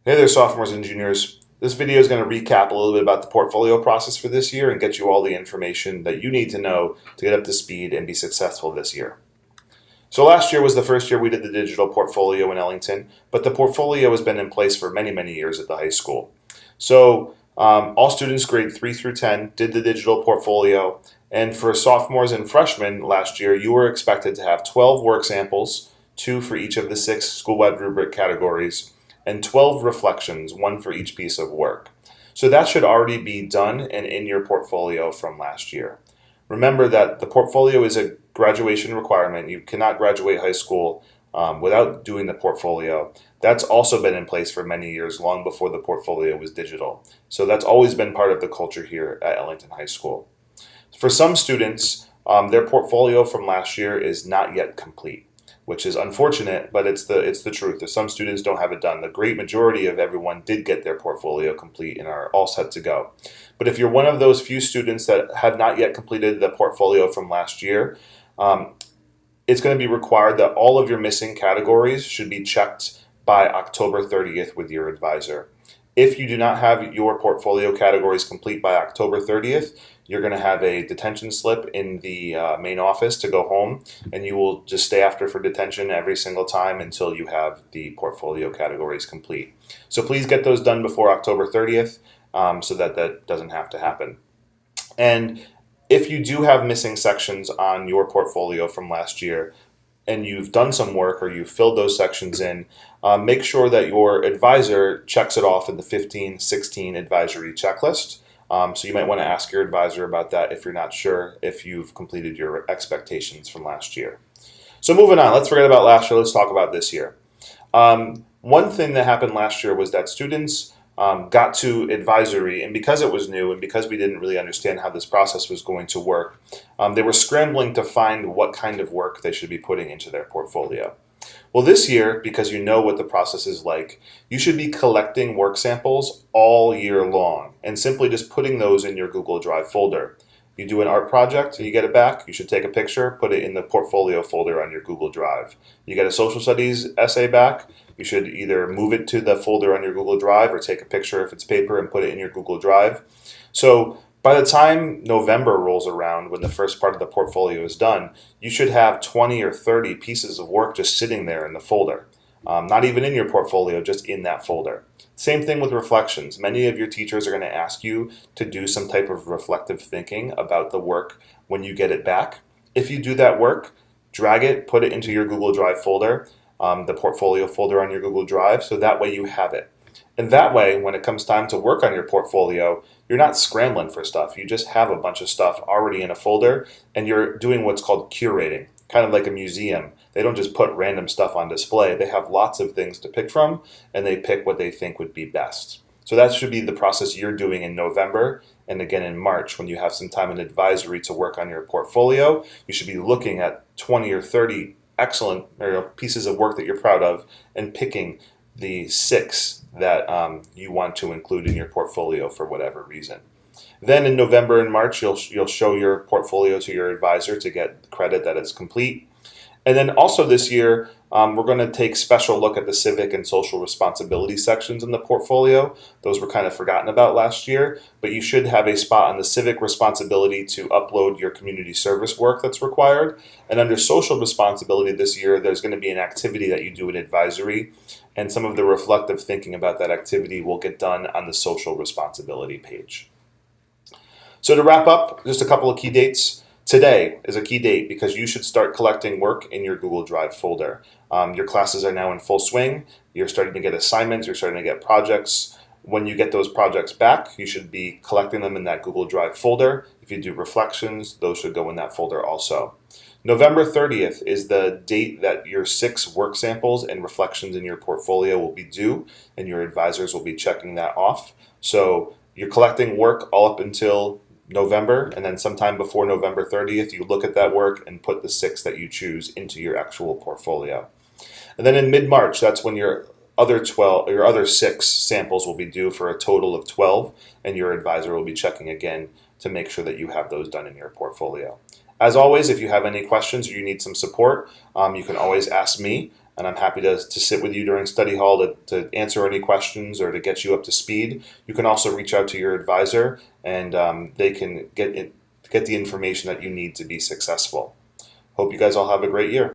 Hey there, sophomores and juniors. This video is going to recap a little bit about the portfolio process for this year and get you all the information that you need to know to get up to speed and be successful this year. So last year was the first year we did the digital portfolio in Ellington, but the portfolio has been in place for many, many years at the high school. So all students grade 3 through 10 did the digital portfolio, and for sophomores and freshmen last year, you were expected to have 12 work samples, 2 for each of the 6 school wide rubric categories, and 12 reflections, 1 for each piece of work. So that should already be done and in your portfolio from last year. Remember that the portfolio is a graduation requirement. You cannot graduate high school without doing the portfolio. That's also been in place for many years, long before the portfolio was digital. So that's always been part of the culture here at Ellington High School. For some students, their portfolio from last year is not yet complete, which is unfortunate, but it's the truth. If some students don't have it done, the great majority of everyone did get their portfolio complete and are all set to go. But if you're one of those few students that have not yet completed the portfolio from last year, it's going to be required that all of your missing categories should be checked by October 30th with your advisor. If you do not have your portfolio categories complete by October 30th, you're going to have a detention slip in the main office to go home, and you will just stay after for detention every single time until you have the portfolio categories complete. So please get those done before October 30th so that that doesn't have to happen. And if you do have missing sections on your portfolio from last year, and you've done some work or you've filled those sections in, make sure that your advisor checks it off in the 15-16 advisory checklist. So you might want to ask your advisor about that if you're not sure if you've completed your expectations from last year. So moving on, let's forget about last year, let's talk about this year. One thing that happened last year was that students got to advisory, and because it was new and because we didn't really understand how this process was going to work, they were scrambling to find what kind of work they should be putting into their portfolio. Well, this year, because you know what the process is like, you should be collecting work samples all year long and simply just putting those in your Google Drive folder. You do an art project and you get it back, you should take a picture, put it in the portfolio folder on your Google Drive. You get a social studies essay back, you should either move it to the folder on your Google Drive or take a picture if it's paper and put it in your Google Drive. So by the time November rolls around, when the first part of the portfolio is done, you should have 20 or 30 pieces of work just sitting there in the folder. Not even in your portfolio, just in that folder. Same thing with reflections. Many of your teachers are going to ask you to do some type of reflective thinking about the work when you get it back. If you do that work, drag it, put it into your Google Drive folder, the portfolio folder on your Google Drive, so that way you have it. And that way, when it comes time to work on your portfolio, you're not scrambling for stuff. You just have a bunch of stuff already in a folder, and you're doing what's called curating, kind of like a museum. They don't just put random stuff on display. They have lots of things to pick from, and they pick what they think would be best. So that should be the process you're doing in November and again in March when you have some time in advisory to work on your portfolio. You should be looking at 20 or 30 excellent pieces of work that you're proud of and picking the 6 that you want to include in your portfolio for whatever reason. Then in November and March, you'll show your portfolio to your advisor to get credit that it's complete. And then also this year, we're going to take special look at the civic and social responsibility sections in the portfolio. Those were kind of forgotten about last year, but you should have a spot on the civic responsibility to upload your community service work that's required. And under social responsibility this year, there's going to be an activity that you do at advisory, and some of the reflective thinking about that activity will get done on the social responsibility page. So to wrap up, just a couple of key dates. Today is a key date because you should start collecting work in your Google Drive folder. Your classes are now in full swing. You're starting to get assignments. You're starting to get projects. When you get those projects back, you should be collecting them in that Google Drive folder. If you do reflections, those should go in that folder also. November 30th is the date that your 6 work samples and reflections in your portfolio will be due, and your advisors will be checking that off. So you're collecting work all up until November, and then sometime before November 30th, you look at that work and put the 6 that you choose into your actual portfolio. And then in mid-March, that's when your other 6 samples will be due for a total of 12, and your advisor will be checking again to make sure that you have those done in your portfolio. As always, if you have any questions or you need some support, you can always ask me. and I'm happy to sit with you during study hall to answer any questions or to get you up to speed. You can also reach out to your advisor, and they can get the information that you need to be successful. Hope you guys all have a great year.